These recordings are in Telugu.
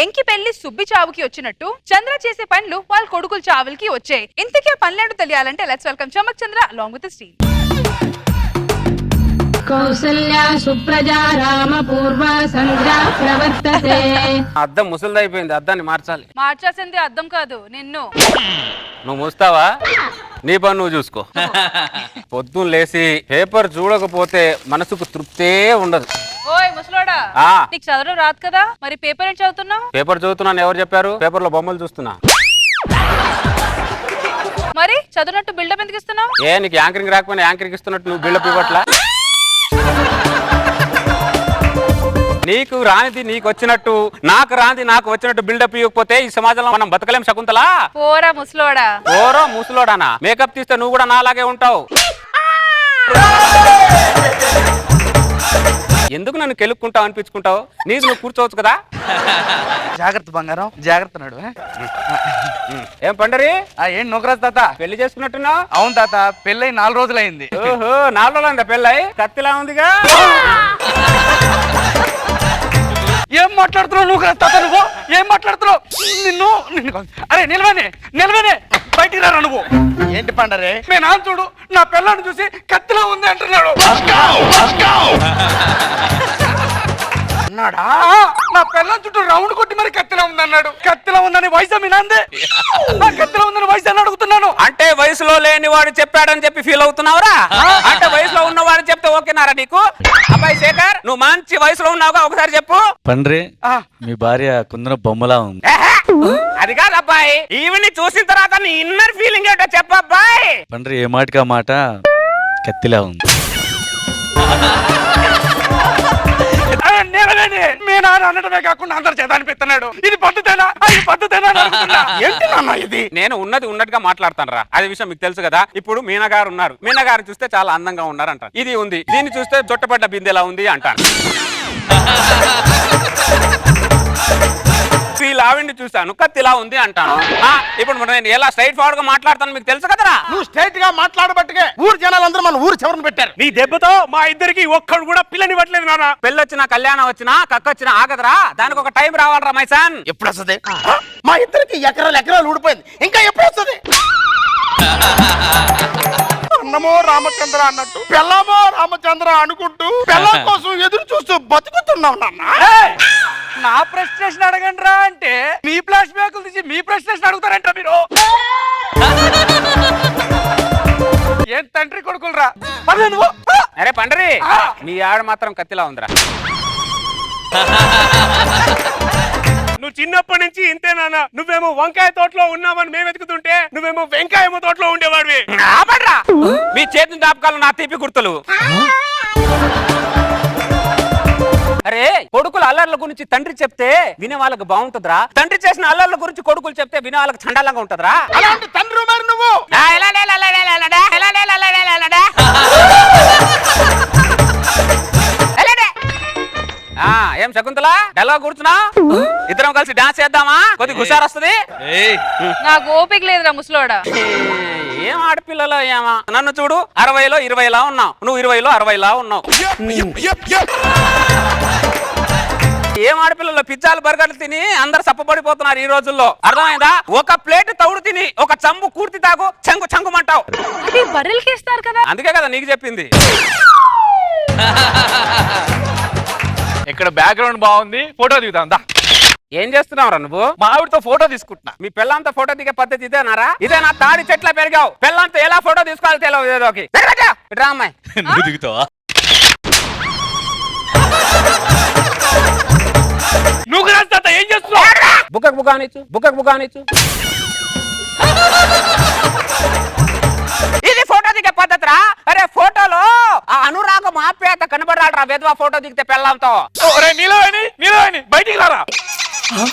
ఎంకి పెళ్లి సుబ్బి చావుకి వచ్చినట్టు చంద్ర చేసే పనులు వాళ్ళ కొడుకుల చావులకి వచ్చాయి. ఇంతకీ ఆ పనులేంటో తెలియాలంటే let's welcome Chamak Chandra along with the team. Kausalya సుప్రజా రామ పూర్వ సంధ్యా ప్రవర్తతే. అద్దం ముసలిదైపోయింది, అద్దాన్ని మార్చాలి. మార్చాల్సింది అర్థం కాదు నిన్ను. నువ్వు మూస్తావా? నీ పని నువ్వు చూసుకో. పొద్దున్న లేసి పేపర్ చూడకపోతే మనసుకు తృప్తే ఉండదు. ఓయ్ ముసలోడా, నీకు చదవడం రాదు కదా, మరి పేపర్ ఏం చదువుతున్నావు? పేపర్ చదువుతున్నాను ఎవరు చెప్పారు? పేపర్ లో బొమ్మలు చూస్తున్నా. మరి చదువునట్టు బిల్డప్ ఎందుకు ఇస్తున్నావు? ఏ నీకు యాంకరింగ్ రాకపోయినా యాంకరింగ్ ఇస్తున్నట్టు నువ్వు బిల్డప్ ఇవ్వట్లా? నీకు రానిది నీకు వచ్చినట్టు, నాకు రానిది నాకు వచ్చినట్టు బిల్డప్ ఇవ్వకపోతే ఈ సమాజంలో మనం బతకలేం. శకుంతలా పోరా ముసలోడా. ఓరో ముసలోడానా? మేకప్ తీస్తే నువ్వు కూడా నాలాగే ఉంటావు. ఎందుకు నన్ను కెలుక్కుంటావు అనిపించుకుంటావు? నీకు నువ్వు కూర్చోవచ్చు కదా. జాగ్రత్త బంగారం, జాగ్రత్త నడు. ఏం పండరి ఏం నూకరాజు తాత, పెళ్లి చేసుకున్నట్టున్నావు? అవును తాత, పెళ్ళై 4 రోజులైంది. ఓహో 4 రోజులైందా పెళ్ళై? కత్తిలా ఉందిగా. ఏం మాట్లాడుతున్నావు నూకరాజు తాత? నువ్వు ఏం మాట్లాడుతున్నావు? నిన్ను అరే నిలవనే బయటికి రా నువ్వు. ఏంటి పండరే? మీ నాన్న చూడు నా పిల్లని చూసి కత్తిలా ఉంది అంటున్నాడు. అన్నాడా? నా పిల్లని చుట్టూ రౌండ్ కొట్టి మరి కత్తిలా ఉంది అన్నాడు. కత్తిలా ఉందని వయసు మీ నాందే? నా కత్తిలా ఉందని వయసు అని అడుగుతున్నాను. అంటే వయసులో లేని వాడు చెప్పాడని చెప్పి ఫీల్ అవుతున్నావురా? అంటే వయసులో ఉన్నవాడు చెప్తే ఓకేనారా నీకు? అబ్బాయి శేఖర్, నువ్వు మంచి వయసులో ఉన్నావుగా, ఒకసారి చెప్పు. పండ్రి, మీ భార్య కుందన బొమ్మలా ఉంది. అది కాదు అబ్బాయి, ఈవిని చూసిన తర్వాత నీ ఇన్నర్ ఫీలింగ్ ఏంటో చెప్పు అబ్బాయి. పండ్రి, ఏ మాటకా మాట కత్తిలా ఉంది. మీ నాన్న అనడమే కాకుండా అందరు చేత అనిపిస్తున్నాడు. ఇది పద్ధతేనా? అది పద్ధతేనా? ఏంటి నాన్న ఇది? నేను ఉన్నది ఉన్నట్టుగా మాట్లాడతాను రా. అదే విషయం మీకు తెలుసు కదా. ఇప్పుడు మీనా గారు ఉన్నారు, మీనా గారు చూస్తే చాలా అందంగా ఉన్నారు అంటారు. ఇది ఉంది, దీన్ని చూస్తే జొట్టపడ్డ బిందెలా ఉంది అంటాను. ఆవిడ్ని చూస్తాను కత్తిలా ఉంది అంటాను. ఇప్పుడు నేను ఎలా స్ట్రైట్ ఫార్వర్డ్ గా మాట్లాడతాను మీకు తెలుసు కదరా. నువ్వు స్ట్రైట్ గా మాట్లాడబట్టుకే ఊరు జనాలందరూ మన ఊరు చివరన పెట్టారు. నీ దెబ్బతో మా ఇద్దరికి ఒక్కడు కూడా పిల్లనివ్వట్లేదు నాన్న. పెళ్ళి వచ్చినా కళ్యాణం వచ్చినా కక్కొచ్చినా ఆగదరా. దానికి ఒక టైం రావాలరా మైసాన్. ఎప్పుడు వస్తుంది? మా ఇద్దరికి ఎకరాలు ఊడిపోయింది, ఇంకా ఎప్పుడు వస్తుంది? అన్నమో రామచంద్ర అన్నట్టు పెళ్ళమో రామచంద్ర అనుకుంటూ పెళ్ళం కోసం ఎదురు చూస్తూ బతుకుతున్నాం నాన్న. నా ప్రశ్న అడగండి రా అంటే మీ ఫ్లాష్ బ్యాకులు తీసి మీ ప్రశ్న అడుగుతారంట మీరు. ఏం తండ్రి కొడుకులు రా. అరే పండరి, మీ ఆవిడ మాత్రం కత్తిలా ఉందిరా. నువ్వు చిన్నప్పటి నుంచి ఇంతే నాన్న. నువ్వేమో వంకాయ తోటలో ఉన్నావని మేము వెతుకుతుంటే నువ్వేమో వెంకాయమ్మ తోటలో ఉండేవాడివి. మీ చేతి జ్ఞాపకాలు నా తీపి గుర్తులు. అరే కొడుకుల అల్లర్ల గురించి తండ్రి చెప్తే వినే వాళ్ళకి బాగుంటుందిరా. తండ్రి చేసిన అల్లర్ల గురించి కొడుకులు చెప్తే వినే వాళ్ళకి చండాలంగా ఉంటుందిరా. అలాంటి తండ్రి మరి నువ్వు ఏం శకుంతలా డైలాగ్ కూర్చున్నా? ఇద్దరం కలిసి డాన్స్ చేద్దామా? కొద్ది హుషారు వస్తుంది. నాకు ఓపిక లేదురా ముసలోడా. ఏం ఆడపిల్లలో ఏమా? నన్ను చూడు, 60లో 20లా ఉన్నావు, నువ్వు 20లో 60లా ఉన్నావు. ఏం ఆడపిల్లలో పిజ్జాలు బర్గర్లు తిని అందరు సప్పబడిపోతున్నారు ఈ రోజుల్లో. అర్థమైందా? ఒక ప్లేట్ తౌడు తిని ఒక చంబు కూర్తి తాగు చంగుమంటావు. అది బర్రెలకేస్తారు కదా. అందుకే కదా నీకు చెప్పింది. ఇక్కడ బ్యాక్గ్రౌండ్ బాగుంది, ఫోటో దిగుతాం. ఏం చేస్తున్నావురా నువ్వు? మా ఆవిడతో ఫోటో తీసుకుంటున్నా. మీ పిల్లంతా ఫోటో దిగే పద్ధతి ఇదేనారా? ఇదేనా? తాడి చెట్ల పెరిగావు, పిల్లంతా ఎలా ఫోటో తీసుకోవాలి తెలియదు. ఇట్రా అమ్మాయి. నువ్వు దిగుతావా? నువ్వు ఏం చేస్తున్నావు? బుక్కకు బుకానిచ్చు. ఇది ఫోటో దిగే పద్ధతిరా. అరే ఫోటోలో ఆ అనురాగం ఆప్యాయత కనబడాలరా వెధవా ఫోటో దిగితే పెళ్ళంతో. నీలవేణి బయటికి రారా.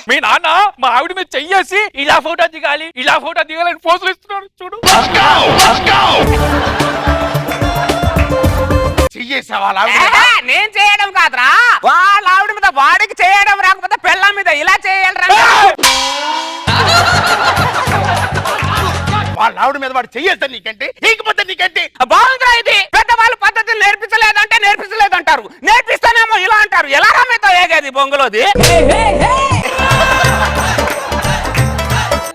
మీ నాన్న మా ఆవిడ మీద చెయ్యేసి ఇలా ఫోటో దిగాలని పోజులు ఇస్తున్నాడు చూడు. నేను చేయడం కాదురా, వాళ్ళ ఆవిడ మీద వాడికి చేయడం రాకపోతే పెళ్ళం మీద ఇలా చేయాలరా. వాళ్ళ వాళ్ళ ఆవిడ మీద వాడు చెయ్యేస్తా నీకంటే ఇంకపోతే నీకంటే బాగుందిరా ఇది. పెద్దవాళ్ళు పద్ధతులు నేర్పించలేదంటే నేర్పించలేదంటారు, నేర్పిస్తానేమో ఇలా అంటారు. ఎలా మీతో ఏగేది బొంగులోది?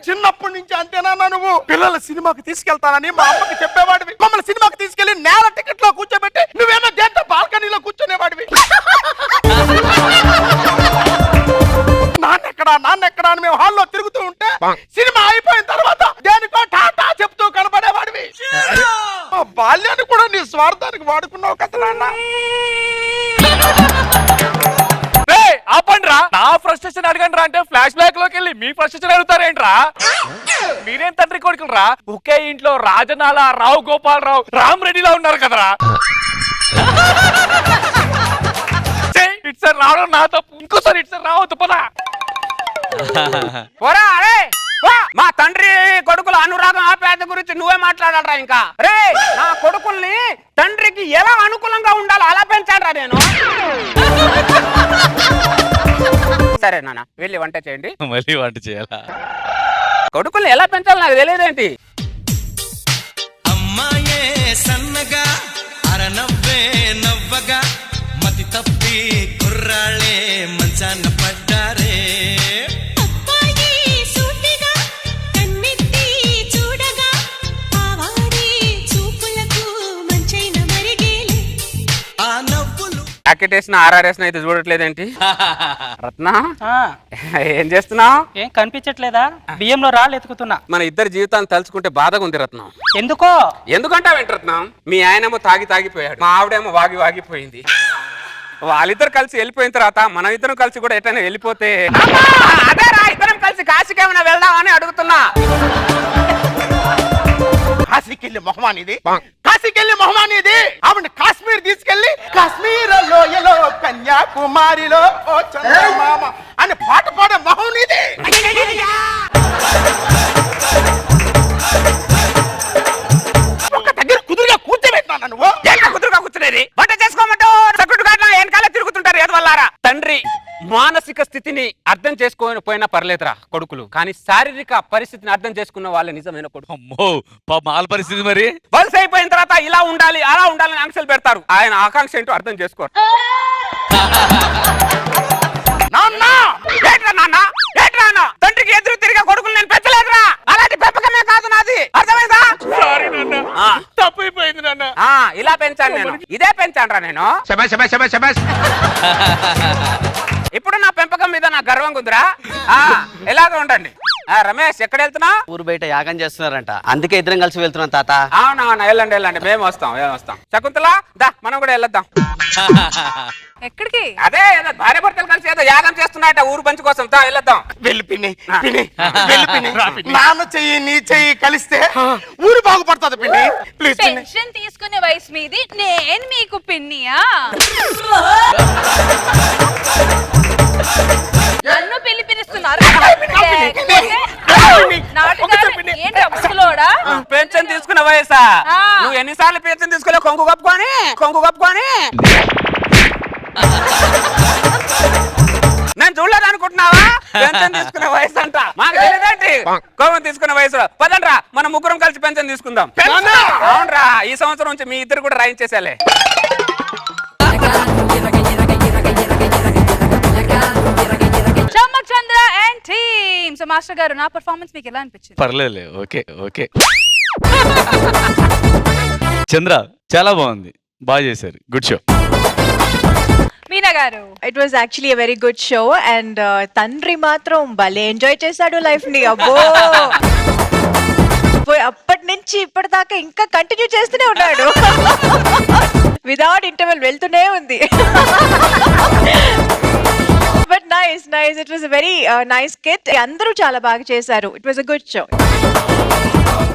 చిన్నప్పటి నుంచి అంతేనా నువ్వు? పిల్లల సినిమాకి తీసుకెళ్తానని మా అమ్మకి చెప్పేవాడివి. మమ్మల్ని సినిమాకి తీసుకెళ్లి నేల టికెట్ లో కూర్చోబెట్టి నువ్వేమో దేంతో బాల్కనీలో కూర్చునేవాడివి. నాన్నెక్కడా అని మేము హాల్లో తిరుగుతూ ఉంటే సినిమా అయిపోయిన తర్వాత దేనికో టాటా చెప్తూ కనబడేవాడివి. మా బాల్యాన్ని కూడా నీ స్వార్థానికి వాడుకున్నావు కదా నాన్న. ఆపండ్రా, నా ఫ్రస్ట్రేషన్ అడగండి రా అంటే ఫ్లాష్ బ్యాక్ లోకి వెళ్ళి మీ ఫ్రస్ట్రేషన్ అడుగుతారేంట్రా? మీరేం తండ్రి కొడుకులరా? ఒకే ఇంట్లో రాజనాల, రావు గోపాలరావు, రామ్ రెడ్డిలా ఉన్నారు కదరా. ఇట్సారి రావడం నా తప్పు, ఇంకోసారి ఇట్సారి రావద్దు పదా. పోరా అరే వా. మా తండ్రి కొడుకుల అనురాగం ఆప్యాయత గురించి నువ్వే మాట్లాడాలరా ఇంకా. రే నా కొడుకుల్ని తండ్రికి ఎలా అనుకూలంగా ఉండాలో అలా పెంచాడరా నేను. సరే నాన్న వెళ్ళి వంట చేయండి. మళ్ళీ వంట చేయాలా? కొడుకుల్ని ఎలా పెంచాలో నాకు తెలియదేంటి? అమ్మాయే సన్నగా అరనవ్వే నవ్వగా మతి తప్పి కుర్రాళ్ళే మంచాన పడ్డారే. ప్యాకెట్ వేసిన ఆర్ఆర్ఎస్ అయితే చూడట్లేదేంటి? రత్న ఏం చేస్తున్నావు? ఏం కనిపించట్లేదా? బియ్యంలో రాళ్ళు ఎత్తుకుతున్నా. మన ఇద్దరి జీవితాన్ని తలుచుకుంటే బాధగా ఉంది రత్నం. ఎందుకో? ఎందుకంటావేంటి రత్నం? మీ ఆయనేమో తాగిపోయాడు, మా ఆవిడేమో వాగిపోయింది. వాళ్ళిద్దరు కలిసి వెళ్ళిపోయిన తర్వాత మనం ఇద్దరం కలిసి కూడా ఎటైనా వెళ్ళిపోతే అదేరా ఇద్దరం కలిసి కాశీకి ఏమైనా వెళ్దామని అడుగుతున్నా. కాశీకెళ్ళి మొహమానిది, కాశీకెళ్ళి మొహమానిది. ఆవిడ కాశ్మీర్ తీసుకెళ్లి కాశ్మీర్ లోయలో కన్యాకుమారిలో ఓ చంద్రమామ అని పాట పాడే మొహం నీది. ఒక్క దగ్గర కుదురుగా కూర్చోబెట్టినా నువ్వు. కుదురుగా కూర్చునేది వంట చేసుకోమంటూ సకుటు కాట్లా వెనకాల తిరుగుతుంటారు ఎదవల్లారా. తండ్రి మానసిక స్థితిని అర్థం చేసుకోకపోయినా పర్లేదురా కొడుకులు, కానీ శారీరక పరిస్థితిని అర్థం చేసుకున్న వాళ్ళే నిజమైన కొడుకు. అమ్మో మాల పరిస్థితి మరి. వలస అయిపోయిన తర్వాత ఇలా ఉండాలి అలా ఉండాలని ఆంక్షలు పెడతారు. ఆయన ఆకాంక్ష ఏంటో అర్థం చేసుకోరు. తండ్రికి ఎదురు తిరిగే కొడుకులు నేను పెంచలేదురా. అలాంటి పెంపకమే కాదు నాది, అర్థమైందా? సారీ నాన్న, తప్పైపోయింది నాన్న. ఇలా పెంచాను నేను, ఇదే పెంచాను రా నేను. ఇప్పుడు నా పెంపకం మీద నాకు గర్వంగా ఉందిరా. ఎలాగ ఉండండి. రమేష్ ఎక్కడ వెళ్తున్నా? ఊరు బయట యాగం చేస్తున్నారంట, అందుకే ఇద్దరం కలిసి వెళ్తున్నాం తాత. అవునవునా, వెళ్ళండి మేము వస్తాం. శకుంతలా దా మనం కూడా వెళ్ళొద్దాం. ఎక్కడికి? అదే భార్య భర్తలు కలిసి ఏదో యాగం చేస్తున్నాయట ఊరు పంచి కోసం. వెళ్ళొద్దాం. వెళ్ళి పిన్ని, నాన్న చెయ్యి నీ చెయ్యి కలిస్తే ఊరు బాగుపడుతుంది పిన్ని. ప్లీజ్ పిన్ని. పెన్షన్ తీసుకునే వయసు మీది, నేను మీకు పిన్నియా? నన్ను పిలుస్తున్నారు. పెన్షన్ తీసుకున్న వయసా? నువ్వు ఎన్నిసార్లు పెన్షన్ తీసుకోలే? కొంగు కప్పుకొని నేను చూడలేదు అనుకుంటున్నావా? పెన్షన్ తీసుకునే వయసు అంట. మాకు తెలియదేంటి కోపం తీసుకునే వయసు? పదండ్రా మనం ముగ్గురం కలిసి పెన్షన్ తీసుకుందాం. అవునరా, ఈ సంవత్సరం నుంచి మీ ఇద్దరు కూడా రాయించేసేలే. చమ్మక్ చంద్ర అండ్ టీమ్. సో మాస్టర్ గారు, నా పర్ఫార్మెన్స్ మీకు ఎలా అనిపించింది? పర్లేదు, ఓకే. చంద్ర చాలా బాగుంది, బాగా చేశారు, గుడ్ షో. మీనా గారు, it was actually very good show and తండ్రి మాత్రం భలే ఎంజాయ్ చేశాడు లైఫ్ ని. అబ్బో, అప్పటి నుంచి ఇప్పటిదాకా ఇంకా కంటిన్యూ చేస్తూనే ఉన్నాడు. వితౌట్ ఇంటర్వెల్ వెళ్తూనే ఉంది. But nice, it was very nice kit. అందరూ చాలా బాగా చేశారు. It was a good show.